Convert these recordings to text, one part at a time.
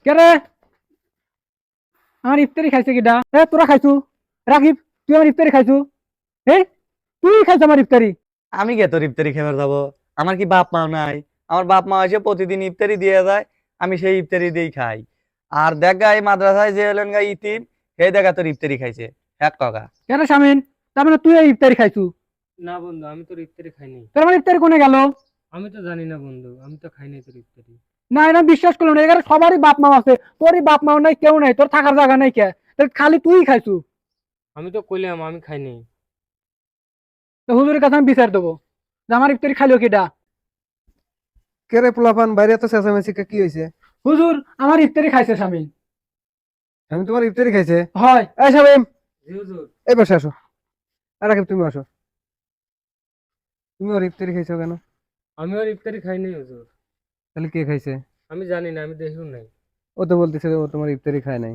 কে রে? আমার ইফতারি খাইছে কিডা? তোরা খাইছু? রাকিব, তুই আমার ইফতারি খাইছু? হে, তুই খাইছ আমার ইফতারি? আমি কে তোর ইফতারি খেবার যাবো? আমার কি বাপ মা নাই? আমার বাপ মা এসে প্রতিদিন ইফতারি দিয়ে যায়, আমি সেই ইফতারি দিয়েই খাই। আর দেখ গা এই মাদ্রাসায় যে এলেন গা ইতিম, হে দেখা তোর ইফতারি খাইছে এক টাকা। কেন শামিন? তার মানে তুই এই ইফতারি খাইছু? না বন্ধু, আমি তোর ইফতারি খাইনি। তোর আমার ইফতারি কোনে গেল? আমি তো জানি না বন্ধু, আমি তো খাইনি তোর ইফতারি। না, এটা বিশ্বাস করলাম না। এখানে সবারই বাপ মা আছে, তোরই বাপ মাও নাই, কেউ নাই, তোর থাকার জায়গা নাই কে? তাহলে খালি তুই খাইছু? আমি তো কইলাম আমি খাইনি। তো হুজুরের কাছে আমি বিচার দেবো যে আমার ইফতারি খাইলো কিডা। কে রে পোলাপান, বাইরে এত চেঁচামেচি কি হয়েছে? হুজুর, আমার ইফতারি খাইছে শামিন। আমি তোমার ইফতারি খাইছে? হয়। এই শামিম, জি হুজুর। এই বসে আসো। আর রাকিব তুমি আসো। তুমি ওর ইফতারি খাইছো কেন? আমি আর ইফতারি খাইনি হুজুর। তাহলে কে খাইছে? আমি জানি না, আমি দেখিও নাই। ও তো বলতেছে ও তোমার ইফতারি খায় নাই।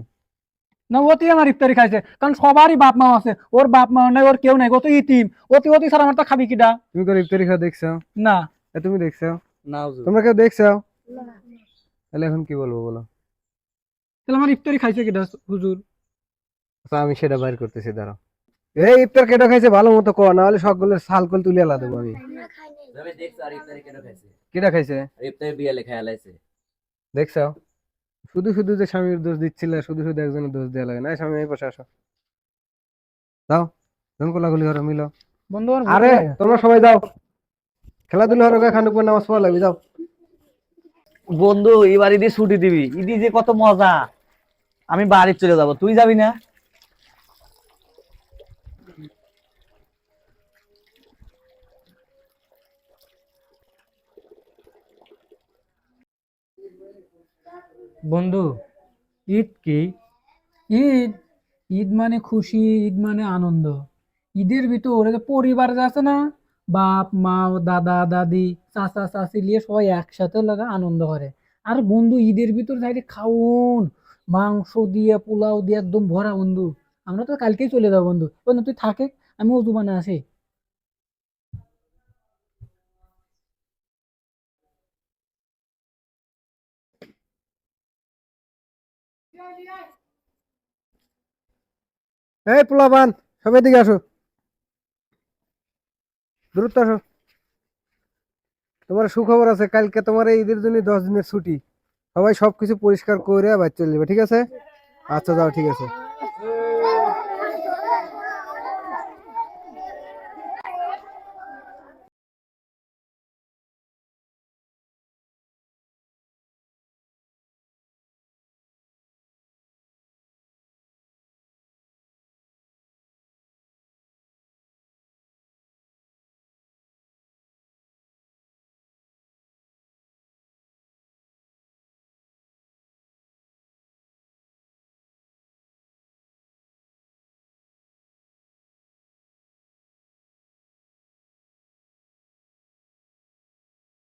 না, ওতেই আমার ইফতারি খাইছে, কারণ সবারই বাপ মা আছে, ওর বাপ মা নাই, ওর কেউ নাই, ও তো ইতিম। অতি অতি ছাড়া আমার তো খাবি কিডা? তুমি তোর ইফতারি খাওয়া দেখছো? না। তুমি দেখছো? না হুজুর। তোমরা কেউ দেখছো? তাহলে এখন কি বলবো বলো? তাহলে আমার ইফতারি খাইছে কিডা হুজুর? আচ্ছা, আমি সেটা বাইর করতেছি, দাঁড়াও। এই ইফতার কেটে খাইছে ভালো মতো কর, না হলে সবগুলো সাল কল তুলে আলা দেবো আমি। আমি দেখছি আর ইফতারি কেন খাইছে। কেটা খাইছে? আর ইফতারি বিয়ালে খেয়াল আছে। দেখছো? শুধু শুধু যে স্বামীর দোষ দিচ্ছিলে, শুধু শুধু একজনের দোষ দেওয়া লাগে না। এই স্বামী, এই পাশে আসো। যাও, জন কোলাগুলি করো, মিলো। বন্ধু আমার আরে ভুল হয়ে গেছে। তোমরা সবাই যাও, খেলাধুলা হলো, খানুক নামাজ পড়া লাগবে, যাও। বন্ধু এবার ঈদে ছুটি দিবি, ঈদি যে কত মজা। আমি বাড়ি চলে যাব, তুই যাবি না? বন্ধু, ঈদ কি? ঈদ, ঈদ মানে খুশি, ঈদ মানে আনন্দ। ঈদের ভিতর ওরা যে পরিবার যে আছে না, বাপ মা ও দাদা দাদি চাচা চাচি নিয়ে সবাই একসাথে লাগা আনন্দ করে। আর বন্ধু ঈদের ভিতর যাই খাউন, মাংস দিয়ে পোলাও দিয়ে একদম ভরা বন্ধু। আমরা তো কালকেই চলে যাবো বন্ধু। বন্ধু তুই থাকে, আমি অজু বানায় আছি। এই পোলাপান, সবাই দিকে আসো, দ্রুত আসো। তোমার সুখবর আছে, কালকে তোমার এই ঈদের জন্য 10 দিনের ছুটি। সবাই সবকিছু পরিষ্কার করে আবার চলে যাবে, ঠিক আছে? আচ্ছা যাও, ঠিক আছে।